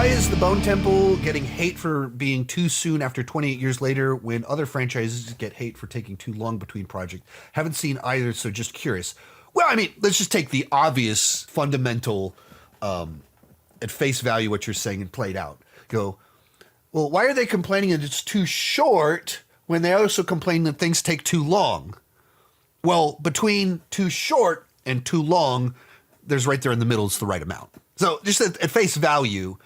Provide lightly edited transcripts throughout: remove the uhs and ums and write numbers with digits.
Why is the Bone Temple getting hate for being too soon after 28 years later when other franchises get hate for taking too long between projects? Haven't seen either, so just curious. Well, I mean, let's just take the obvious, fundamental, at face value what you're saying and play it out. Go, well, why are they complaining that it's too short when they also complain that things take too long? Well, between too short and too long, there's right there in the middle, it's the right amount. So just at face value,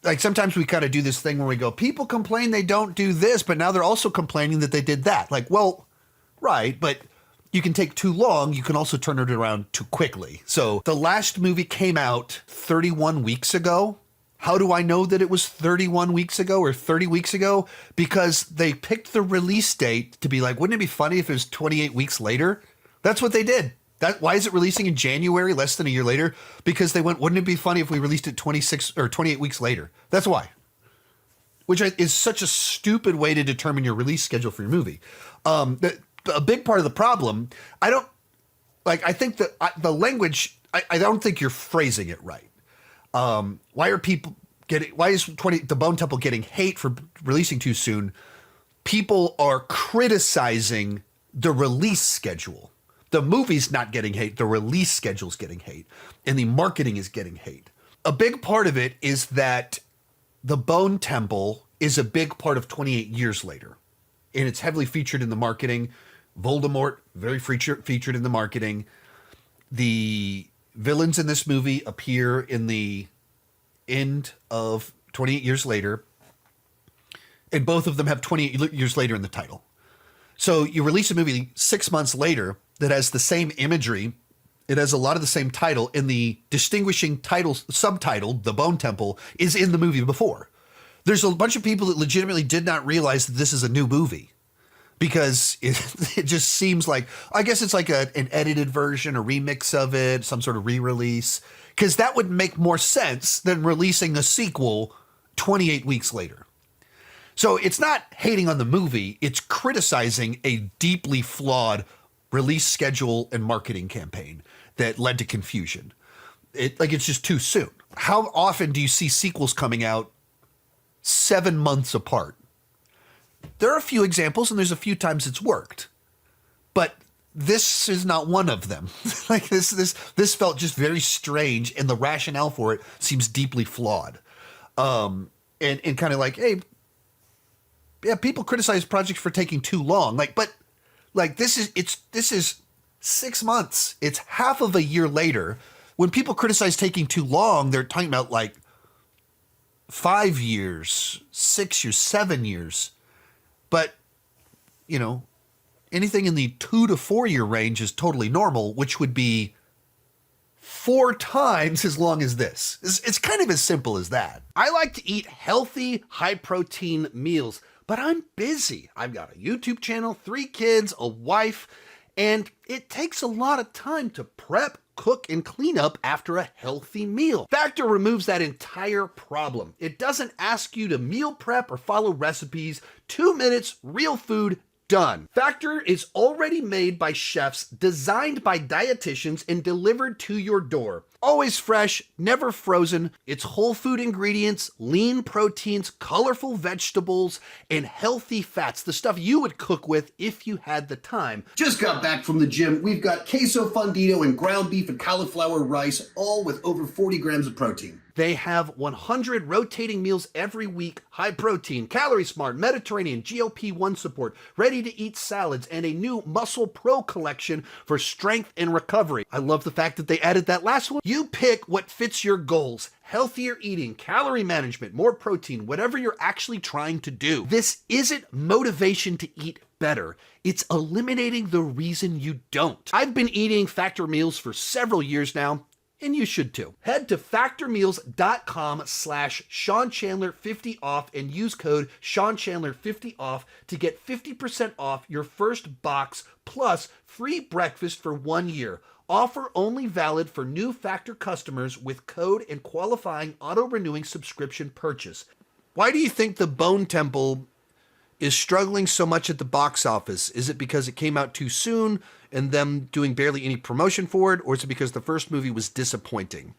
like sometimes we kind of do this thing where we go, people complain they don't do this, but now they're also complaining that they did that. Like, well, right, but you can take too long. You can also turn it around too quickly. So the last movie came out 31 weeks ago. How do I know that it was 31 weeks ago or 30 weeks ago? Because they picked the release date to be like, wouldn't it be funny if it was 28 weeks later? That's what they did. Why is it releasing in January, less than a year later? Because they went, wouldn't it be funny if we released it 26 or 28 weeks later? That's why. Which is such a stupid way to determine your release schedule for your movie. A big part of the problem, I think that the language, I don't think you're phrasing it right. Why is the Bone Temple getting hate for releasing too soon? People are criticizing the release schedule. The movie's not getting hate. The release schedule's getting hate. And the marketing is getting hate. A big part of it is that the Bone Temple is a big part of 28 years later. And it's heavily featured in the marketing. Voldemort, very featured in the marketing. The villains in this movie appear in the end of 28 years later. And both of them have 28 years later in the title. So you release a movie 6 months later that has the same imagery. It has a lot of the same title, and the distinguishing title, subtitle, The Bone Temple, is in the movie before. There's a bunch of people that legitimately did not realize that this is a new movie because it just seems like, I guess it's like an edited version, a remix of it, some sort of re-release, because that would make more sense than releasing a sequel 28 weeks later. So it's not hating on the movie, it's criticizing a deeply flawed release schedule and marketing campaign that led to confusion. It's just too soon. How often do you see sequels coming out 7 months apart? There are a few examples, and there's a few times it's worked, but this is not one of them. Like this felt just very strange, and the rationale for it seems deeply flawed. And kind of like, hey, yeah, people criticize projects for taking too long. This is 6 months. It's half of a year later. When people criticize taking too long, they're talking about like 5 years, 6 years, 7 years. But, anything in the 2 to 4 year range is totally normal, which would be 4 times as long as this. It's kind of as simple as that. I like to eat healthy, high protein meals, but I'm busy. I've got a YouTube channel, 3 kids, a wife, and it takes a lot of time to prep, cook, and clean up after a healthy meal. Factor removes that entire problem. It doesn't ask you to meal prep or follow recipes. 2 minutes, real food, done. Factor is already made by chefs, designed by dietitians, and delivered to your door. Always fresh, never frozen. It's whole food ingredients, lean proteins, colorful vegetables, and healthy fats. The stuff you would cook with if you had the time. Just got back from the gym. We've got queso fundido and ground beef and cauliflower rice, all with over 40 grams of protein. They have 100 rotating meals every week, high protein, calorie smart, Mediterranean, GLP-1 support, ready to eat salads, and a new Muscle Pro collection for strength and recovery. I love the fact that they added that last one. You pick what fits your goals. Healthier eating, calorie management, more protein, whatever you're actually trying to do. This isn't motivation to eat better. It's eliminating the reason you don't. I've been eating Factor meals for several years now, and you should too. Head to factormeals.com/SeanChandler50 off and use code SeanChandler50 off to get 50% off your first box plus free breakfast for 1 year. Offer only valid for new Factor customers with code and qualifying auto-renewing subscription purchase. Why do you think the Bone Temple is struggling so much at the box office? Is it because it came out too soon and them doing barely any promotion for it, or is it because the first movie was disappointing?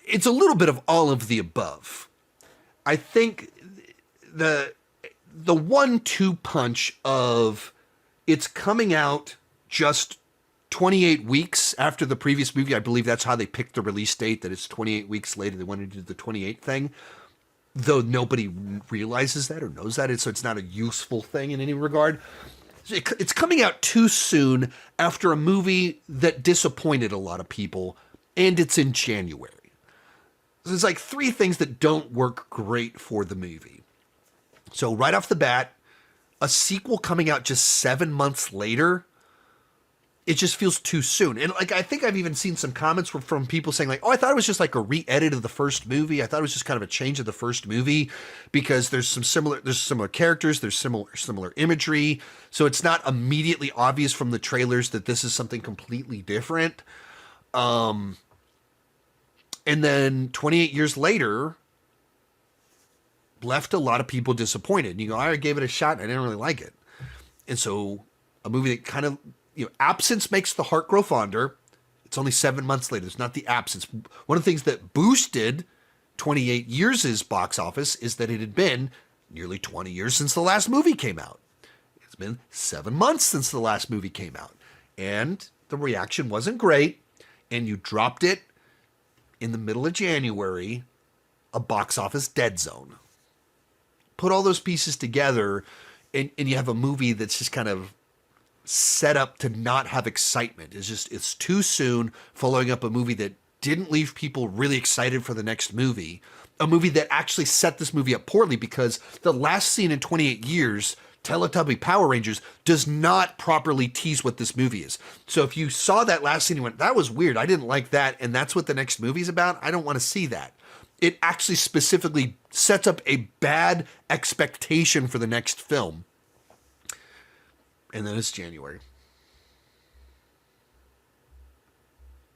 it's a little bit of all of the above. I think the 1-2 punch of it's coming out just 28 weeks after the previous movie. I believe that's how they picked the release date, that it's 28 weeks later. They wanted to do the 28 thing, though nobody realizes that or knows that. So it's not a useful thing in any regard. It's coming out too soon after a movie that disappointed a lot of people, and it's in January. There's like 3 things that don't work great for the movie. So right off the bat, a sequel coming out just 7 months later, it just feels too soon. And like, I think I've even seen some comments from people saying like, oh, I thought it was just like a re-edit of the first movie. I thought it was just kind of a change of the first movie because there's similar characters, there's similar imagery. So it's not immediately obvious from the trailers that this is something completely different. And then 28 years later, left a lot of people disappointed. You go, I gave it a shot and I didn't really like it. And so a movie that kind of, absence makes the heart grow fonder. It's only 7 months later. It's not the absence. One of the things that boosted 28 years' box office is that it had been nearly 20 years since the last movie came out. It's been 7 months since the last movie came out. And the reaction wasn't great. And you dropped it in the middle of January, a box office dead zone. Put all those pieces together, and you have a movie that's just kind of set up to not have excitement. It's too soon, following up a movie that didn't leave people really excited for the next movie. A movie that actually set this movie up poorly because the last scene in 28 years, Teletubby Power Rangers, does not properly tease what this movie is. So if you saw that last scene and went, that was weird, I didn't like that, and that's what the next movie's about, I don't want to see that. It actually specifically sets up a bad expectation for the next film. And then it's January.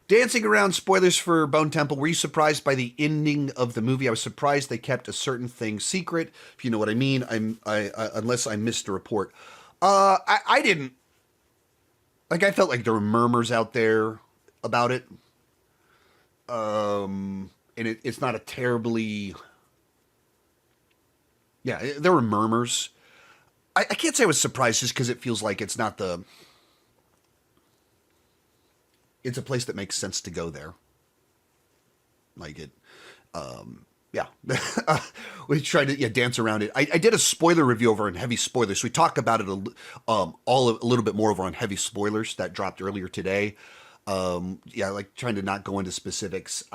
Dancing around spoilers for Bone Temple. Were you surprised by the ending of the movie? I was surprised they kept a certain thing secret. If you know what I mean, unless I missed a report. I didn't. Like, I felt like there were murmurs out there about it. And it's not a terribly... Yeah, there were murmurs. I can't say I was surprised just because it feels like it's not the... It's a place that makes sense to go there. Like it... yeah. We tried to dance around it. I did a spoiler review over on Heavy Spoilers. So we talk about it a little bit more over on Heavy Spoilers. That dropped earlier today. Like trying to not go into specifics.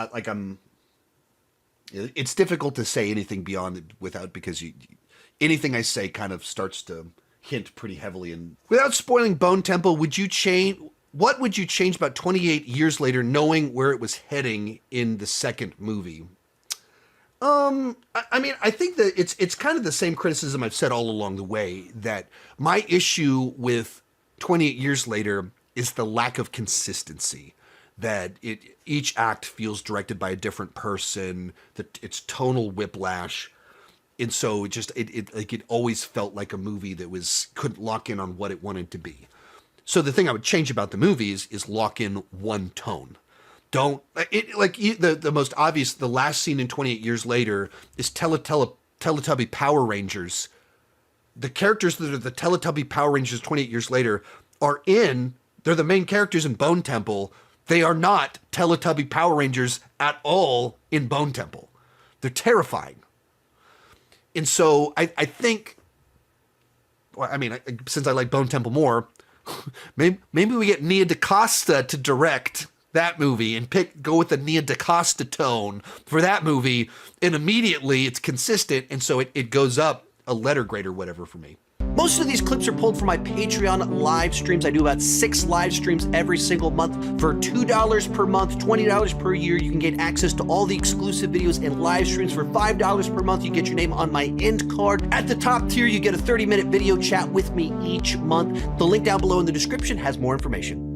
It's difficult to say anything beyond it because anything I say kind of starts to hint pretty heavily. And without spoiling Bone Temple, what would you change about 28 years later, knowing where it was heading in the second movie? I think that it's kind of the same criticism I've said all along the way, that my issue with 28 years later is the lack of consistency. That each act feels directed by a different person, that it's tonal whiplash. And so it always felt like a movie that couldn't lock in on what it wanted to be. So the thing I would change about the movies is lock in one tone. The most obvious, the last scene in 28 years later is Teletubby Power Rangers. The characters that are the Teletubby Power Rangers 28 years later they're the main characters in Bone Temple. They are not Teletubby Power Rangers at all in Bone Temple. They're terrifying. And so I think, since I like Bone Temple more, maybe we get Nia DaCosta to direct that movie and go with the Nia DaCosta tone for that movie, and immediately it's consistent, and so it goes up a letter grade or whatever for me. Most of these clips are pulled from my Patreon live streams. I do about 6 live streams every single month. For $2 per month, $20 per year, you can get access to all the exclusive videos and live streams. For $5 per month, you get your name on my end card. At the top tier, you get a 30-minute video chat with me each month. The link down below in the description has more information.